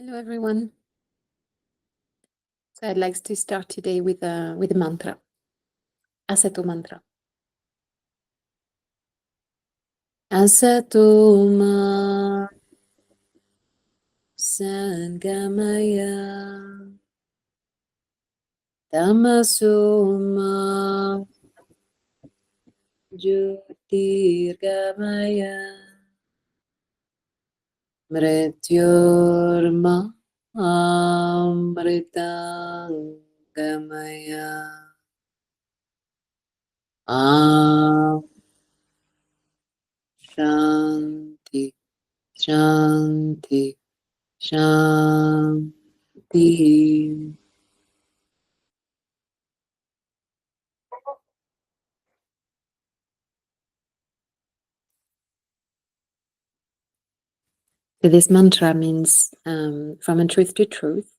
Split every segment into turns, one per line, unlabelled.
Hello, everyone. So I'd like to start today with a mantra, Asato mantra. Asato ma sangamaya tamaso ma jyotirgamaya mrityorma amritangamaya. Shanti, Shanti, Shanti. So this mantra means from untruth to truth,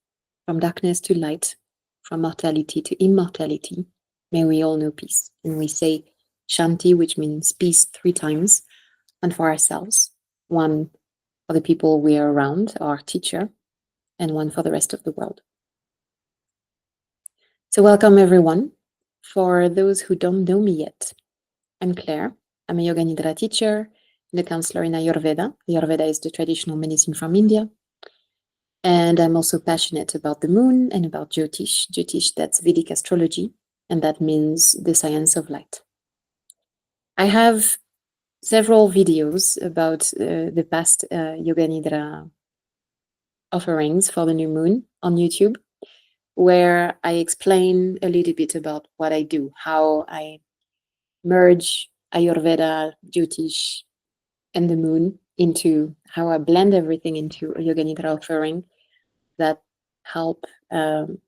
from darkness to light, from mortality to immortality. May we all know peace. And we say Shanti, which means peace 3 times, and for ourselves, 1 for the people we are around, our teacher, and 1 for the rest of the world. So welcome everyone. For those who don't know me yet, I'm Claire. I'm a Yoga Nidra teacher and a counselor in Ayurveda. Ayurveda is the traditional medicine from India. And I'm also passionate about the moon and about Jyotish. Jyotish, that's Vedic Astrology, and that means the science of light. I have several videos about the past Yoga Nidra offerings for the new moon on YouTube, where I explain a little bit about what I do, how I merge Ayurveda, Jyotish, and the moon into how I blend everything into a Yoga Nidra offering that help bring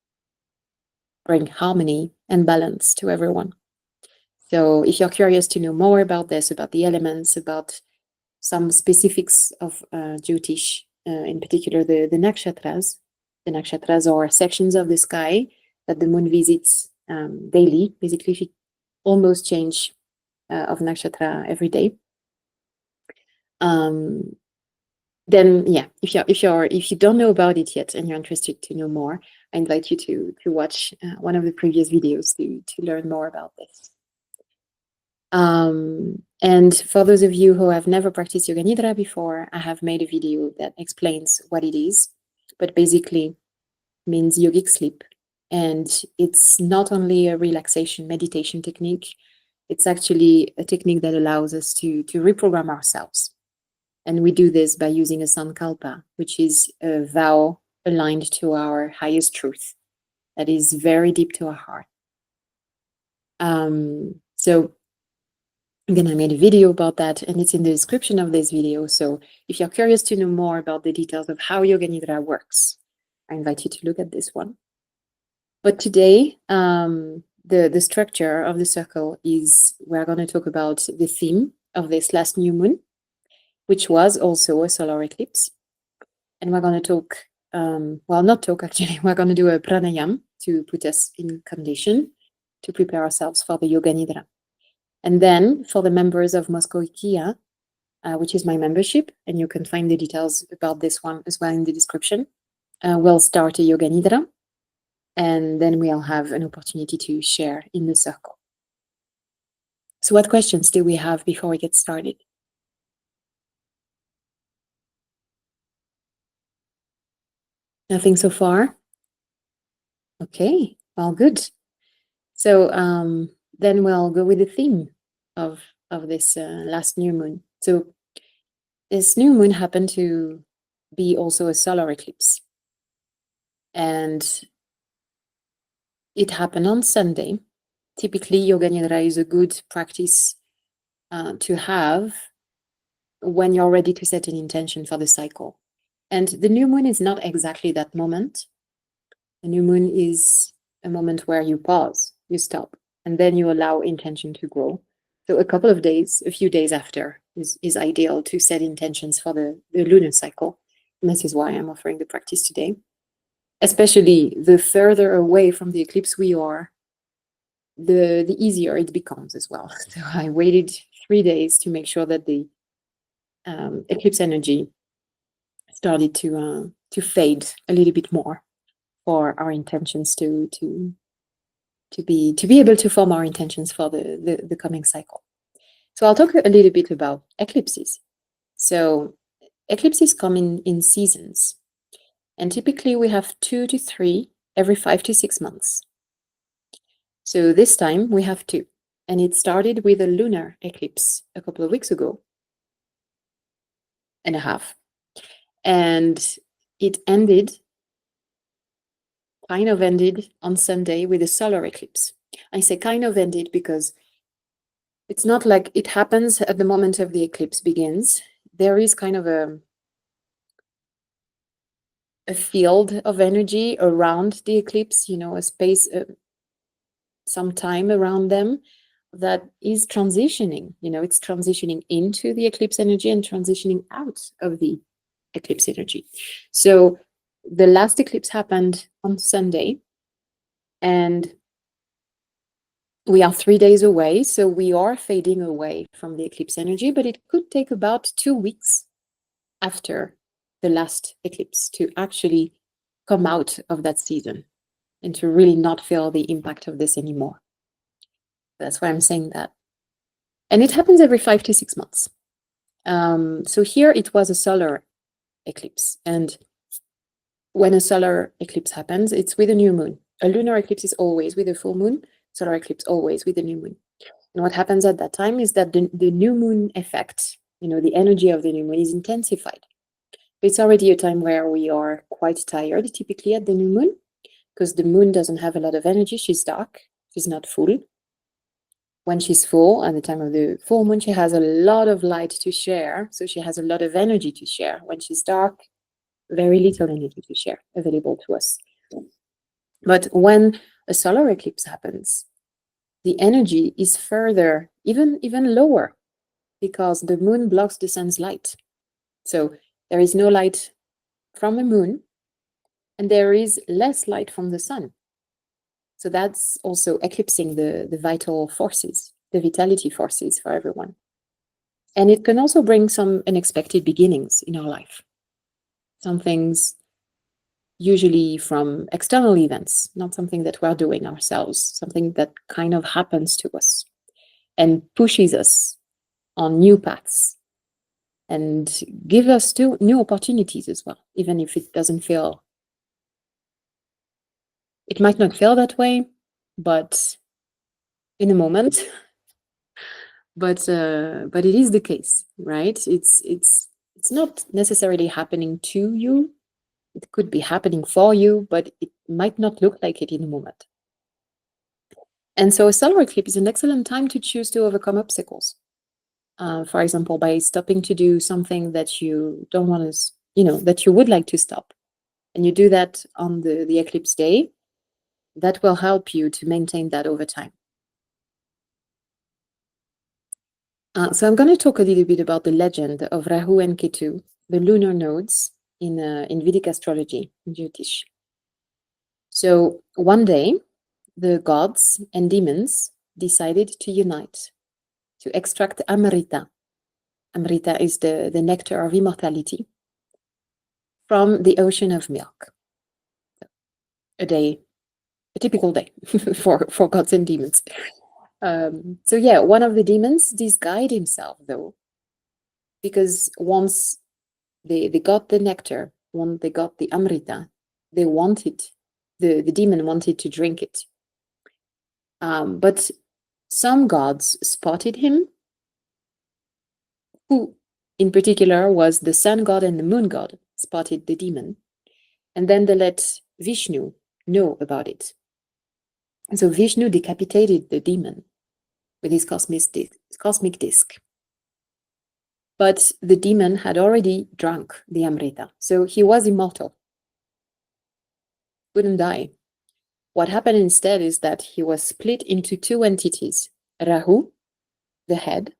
harmony and balance to everyone. So if you're curious to know more about this, about the elements, about some specifics of Jyotish, in particular the nakshatras are sections of the sky that the moon visits daily. Basically, she almost change of nakshatra every day. Then yeah, if you don't know about it yet and you're interested to know more, I invite you to watch one of the previous videos to learn more about this. And for those of you who have never practiced Yoga Nidra before, I have made a video that explains what it is, but basically means yogic sleep. And it's not only a relaxation meditation technique, it's actually a technique that allows us to reprogram ourselves. And we do this by using a sankalpa, which is a vow aligned to our highest truth that is very deep to our heart. So again, I made a video about that, and it's in the description of this video. So if you're curious to know more about the details of how Yoga Nidra works, I invite you to look at this one. But today, the structure of the circle is we're going to talk about the theme of this last new moon, which was also a solar eclipse. And we're going to talk, well, not talk actually, we're going to do a pranayam to put us in condition to prepare ourselves for the Yoga Nidra. And then for the members of Mosqoy, which is my membership, and you can find the details about this one as well in the description, we'll start a Yoga Nidra, and then we'll have an opportunity to share in the circle. So what questions do we have before we get started? Nothing so far? Okay, well, good. So then we'll go with the theme of this last new moon. So this new moon happened to be also a solar eclipse. And it happened on Sunday. Typically, Yoga Nidra is a good practice to have when you're ready to set an intention for the cycle. And the new moon is not exactly that moment. The new moon is a moment where you pause, you stop, and then you allow intention to grow. So a few days after is ideal to set intentions for the lunar cycle. And this is why I'm offering the practice today. Especially the further away from the eclipse we are, the easier it becomes as well. So I waited 3 days to make sure that the eclipse energy started to fade a little bit more for our intentions to be able to form our intentions for the coming cycle. So I'll talk a little bit about eclipses. So eclipses come in seasons, and typically we have 2 to 3 every 5 to 6 months. So this time we have 2, and it started with a lunar eclipse a couple of weeks ago and a half, and it kind of ended on Sunday with a solar eclipse. I say kind of ended because it's not like it happens at the moment of the eclipse begins. There is kind of a field of energy around the eclipse, a space, some time around them that is transitioning. It's transitioning into the eclipse energy and transitioning out of the eclipse energy. So the last eclipse happened on Sunday, and we are 3 days away, so we are fading away from the eclipse energy, but it could take about 2 weeks after the last eclipse to actually come out of that season and to really not feel the impact of this anymore. That's why I'm saying that. And it happens every 5 to 6 months. So here it was a solar eclipse. And when a solar eclipse happens, it's with a new moon. A lunar eclipse is always with a full moon, solar eclipse always with a new moon. And what happens at that time is that the new moon effect, the energy of the new moon is intensified. It's already a time where we are quite tired, typically at the new moon, because the moon doesn't have a lot of energy. She's dark. She's not full. When she's full, at the time of the full moon, she has a lot of light to share. So she has a lot of energy to share. When she's dark, very little energy to share available to us. But when a solar eclipse happens, the energy is further, even lower, because the moon blocks the sun's light. So there is no light from the moon, and there is less light from the sun. So that's also eclipsing the vital forces, the vitality forces for everyone. And it can also bring some unexpected beginnings in our life. Some things usually from external events, not something that we're doing ourselves, something that kind of happens to us and pushes us on new paths and give us new opportunities as well, even if it might not feel that way, but in a moment, but it is the case, right? It's not necessarily happening to you. It could be happening for you, but it might not look like it in a moment. And so a solar eclipse is an excellent time to choose to overcome obstacles. For example, by stopping to do something that you don't want to, that you would like to stop. And you do that on the eclipse day, that will help you to maintain that over time. So I'm going to talk a little bit about the legend of Rahu and Ketu, the lunar nodes in Vedic astrology, in Jyotish. So one day, the gods and demons decided to unite to extract Amrita. Amrita is the nectar of immortality from the ocean of milk. A typical day for gods and demons. So yeah, one of the demons disguised himself though, because once they got the nectar, once they got the Amrita, they wanted, the demon wanted to drink it. But some gods spotted him, who in particular was the sun god and the moon god spotted the demon. And then they let Vishnu know about it. And so Vishnu decapitated the demon with his cosmic disc. But the demon had already drunk the Amrita, so he was immortal, couldn't die. What happened instead is that he was split into 2 entities, Rahu, the head,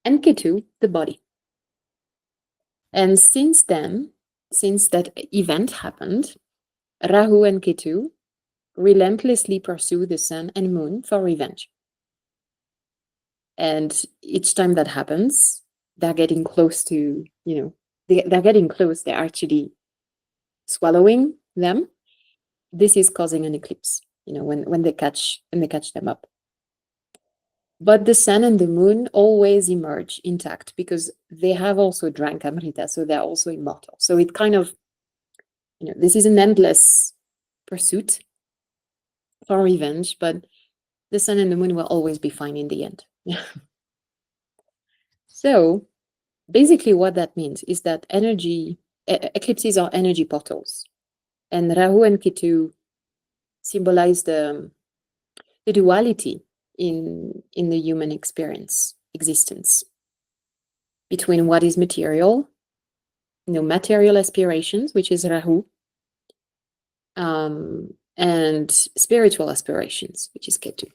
and Ketu, the body. And since then, since that event happened, Rahu and Ketu relentlessly pursue the sun and moon for revenge. And each time that happens, they're getting close to, they're getting close. They're actually swallowing them, this is causing an eclipse, when they catch them up. But the sun and the moon always emerge intact because they have also drank Amrita, so they're also immortal. So it kind of, this is an endless pursuit for revenge, but the sun and the moon will always be fine in the end. So basically what that means is that eclipses are energy portals. And Rahu and Ketu symbolize the duality in the human existence, between what is material, material aspirations, which is Rahu, and spiritual aspirations, which is Ketu.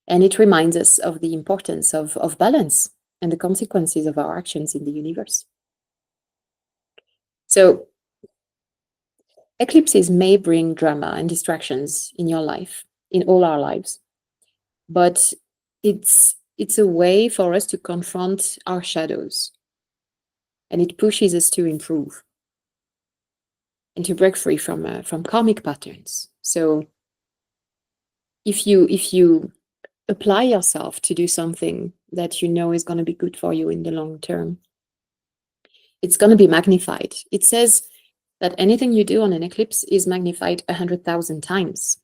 And it reminds us of the importance of balance and the consequences of our actions in the universe. So eclipses may bring drama and distractions in your life, in all our lives, but it's a way for us to confront our shadows, and it pushes us to improve and to break free from karmic patterns. So if you apply yourself to do something that is going to be good for you in the long term, it's going to be magnified. It says that anything you do on an eclipse is magnified 100,000 times,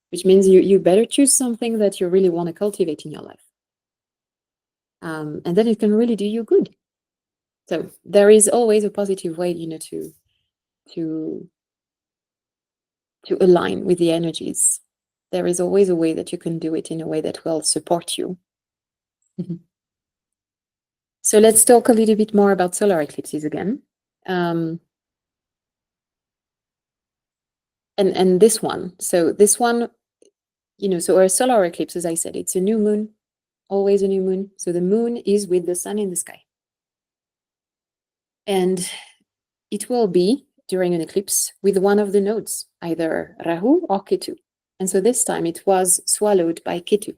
which means you better choose something that you really want to cultivate in your life. And then it can really do you good. So there is always a positive way, to align with the energies. There is always a way that you can do it in a way that will support you. So let's talk a little bit more about solar eclipses again. And this one. So this one, so a solar eclipse, as I said, it's a new moon, always a new moon. So the moon is with the sun in the sky. And it will be during an eclipse with one of the nodes, either Rahu or Ketu. And so this time it was swallowed by Ketu,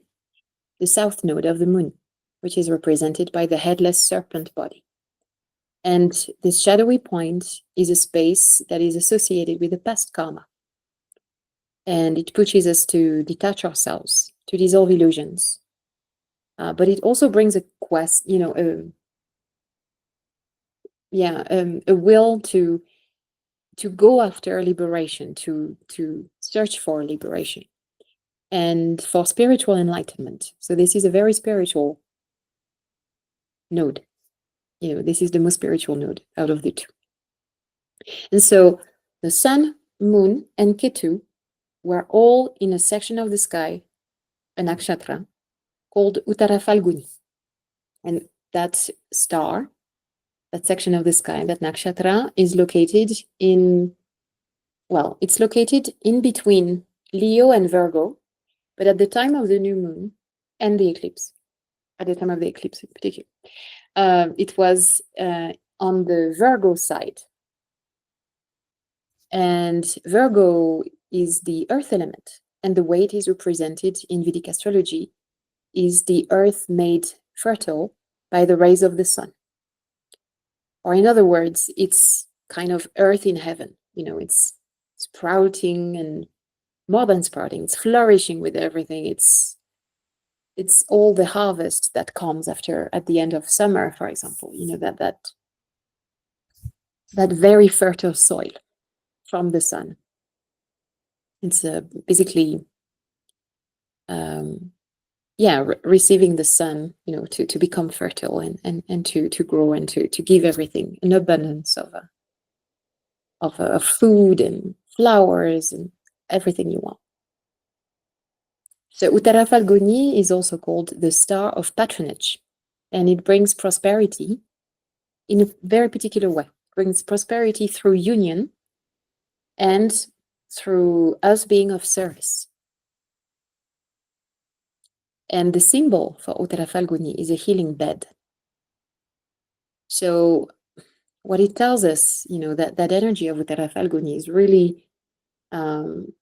the south node of the moon, which is represented by the headless serpent body. And this shadowy point is a space that is associated with the past karma. And it pushes us to detach ourselves, to dissolve illusions. But it also brings a quest, a will to go after liberation, to search for liberation and for spiritual enlightenment. So this is a very spiritual node. This is the most spiritual node out of the two. And so the sun, moon, and Ketu were all in a section of the sky, a nakshatra, called Uttara Phalguni. And that star, that section of the sky, that nakshatra, is located it's located in between Leo and Virgo, but at the time of the new moon and the eclipse, at the time of the eclipse in particular, it was on the Virgo side. And Virgo is the earth element, and the way it is represented in Vedic astrology is the earth made fertile by the rays of the sun. Or in other words, it's kind of earth in heaven. It's sprouting, and more than sprouting, it's flourishing with everything. It's all the harvest that comes at the end of summer, for example, that very fertile soil from the sun. It's basically receiving the sun, to become fertile and to grow and to give everything an abundance of food and flowers and everything you want. So Uttara Phalguni is also called the star of patronage, and it brings prosperity in a very particular way. It brings prosperity through union and through us being of service. And the symbol for Uttara Phalguni is a healing bed. So what it tells us, that energy of Uttara Phalguni is really, to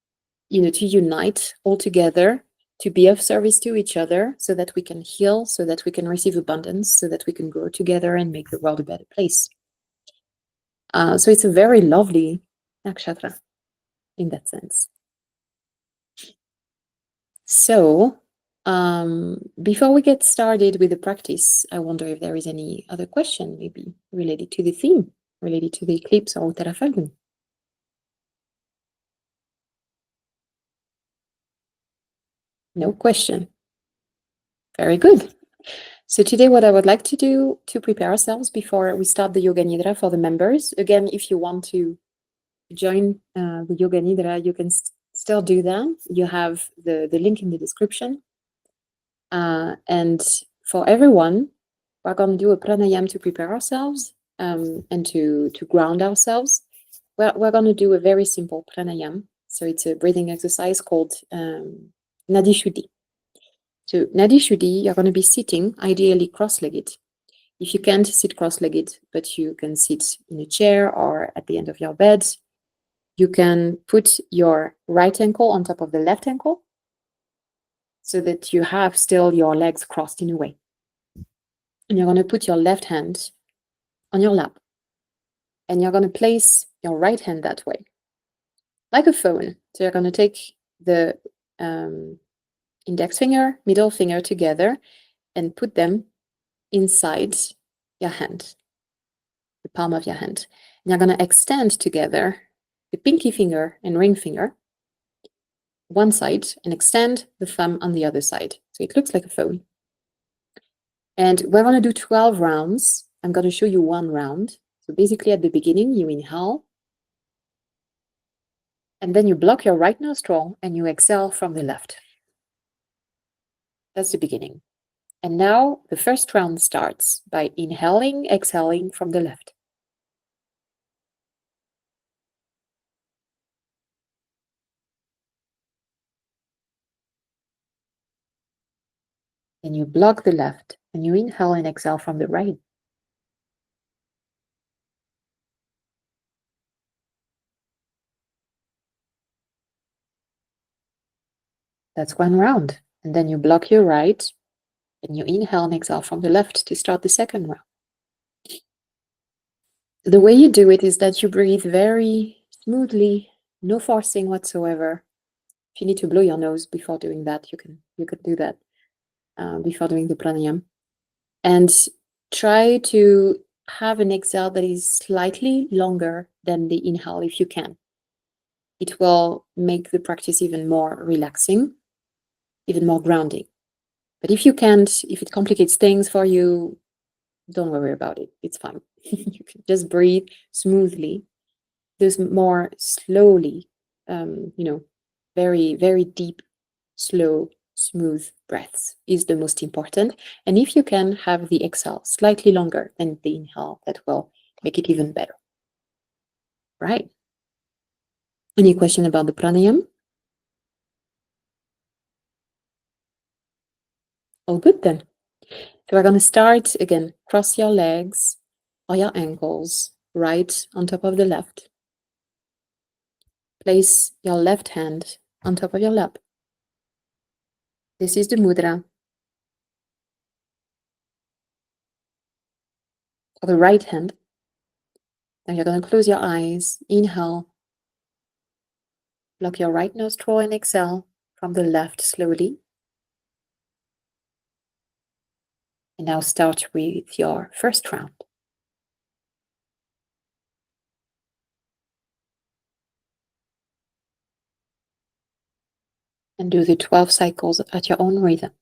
unite all together, to be of service to each other so that we can heal, so that we can receive abundance, so that we can grow together and make the world a better place. So it's a very lovely nakshatra in that sense. So before we get started with the practice, I wonder if there is any other question maybe related to the theme, related to the eclipse or Uttara Phalguni. No question. Very good. So today what I would like to do to prepare ourselves before we start the Yoga Nidra for the members, again, if you want to join the Yoga Nidra, you can still do that. You have the link in the description. And for everyone, we're going to do a pranayam to prepare ourselves and to ground ourselves. We're going to do a very simple pranayam. So it's a breathing exercise called Nadi Shuddhi. So Nadi Shuddhi, you're going to be sitting, ideally cross-legged. If you can't sit cross-legged, but you can sit in a chair or at the end of your bed, you can put your right ankle on top of the left ankle so that you have still your legs crossed in a way. And you're going to put your left hand on your lap. And you're going to place your right hand that way, like a phone. So you're going to take the index finger, middle finger together and put them inside your hand, the palm of your hand. And you're going to extend together the pinky finger and ring finger one side and extend the thumb on the other side. So it looks like a phone. And we're going to do 12 rounds. I'm going to show you one round. So basically at the beginning, you inhale. And then you block your right nostril and you exhale from the left. That's the beginning. And now the first round starts by inhaling, exhaling from the left. And you block the left and you inhale and exhale from the right. That's one round. And then you block your right and you inhale and exhale from the left to start the second round. The way you do it is that you breathe very smoothly, no forcing whatsoever. If you need to blow your nose before doing that, you can do that before doing the pranayam. And try to have an exhale that is slightly longer than the inhale if you can. It will make the practice even more relaxing, even more grounding. But if you can't, if it complicates things for you, don't worry about it. It's fine. You can just breathe smoothly. There's more slowly, very, very deep, slow, smooth breaths is the most important. And if you can have the exhale slightly longer than the inhale, that will make it even better. Right. Any question about the pranayam? All good then. So we're going to start again. Cross your legs or your ankles right on top of the left. Place your left hand on top of your lap. This is the mudra. For the right hand. Now you're going to close your eyes. Inhale. Block your right nostril and exhale from the left slowly. And now start with your first round. And do the 12 cycles at your own rhythm.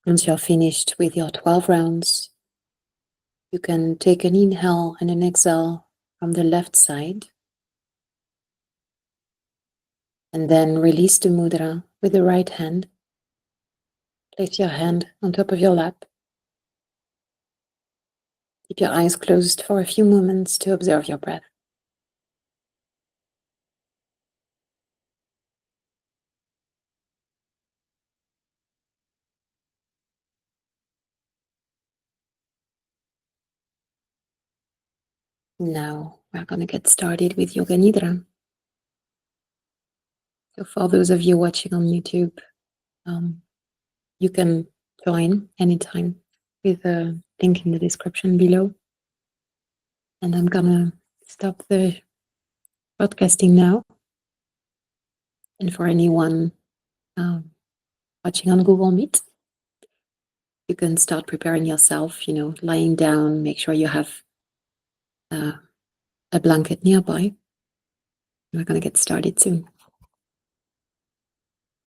Once you're finished with your 12 rounds, you can take an inhale and an exhale from the left side, and then release the mudra with the right hand. Place your hand on top of your lap. Keep your eyes closed for a few moments to observe your breath. Now we're going to get started with Yoga Nidra. So for those of you watching on YouTube, you can join anytime with a link in the description below. And I'm going to stop the broadcasting now. And for anyone watching on Google Meet, you can start preparing yourself, lying down, make sure you have a blanket nearby. We're going to get started soon.